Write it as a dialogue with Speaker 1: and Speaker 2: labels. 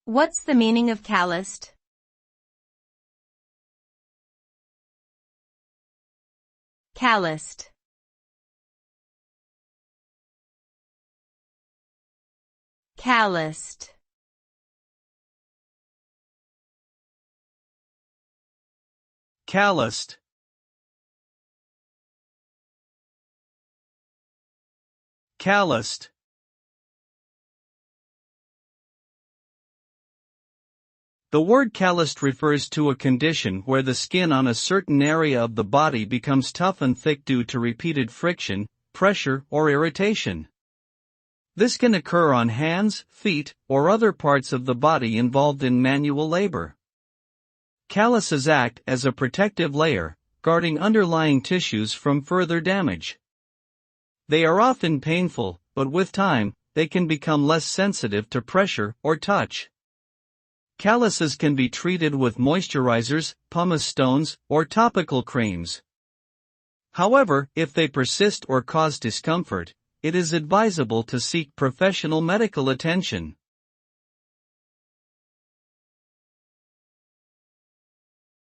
Speaker 1: What's the meaning of calloused? Calloused. Calloused.
Speaker 2: Calloused. Calloused. The word calloused refers to a condition where the skin on a certain area of the body becomes tough and thick due to repeated friction, pressure, or irritation. This can occur on hands, feet, or other parts of the body involved in manual labor. Calluses act as a protective layer, guarding underlying tissues from further damage. They are often painful, but with time, they can become less sensitive to pressure or touch. Calluses can be treated with moisturizers, pumice stones, or topical creams. However, if they persist or cause discomfort, it is advisable to seek professional medical attention.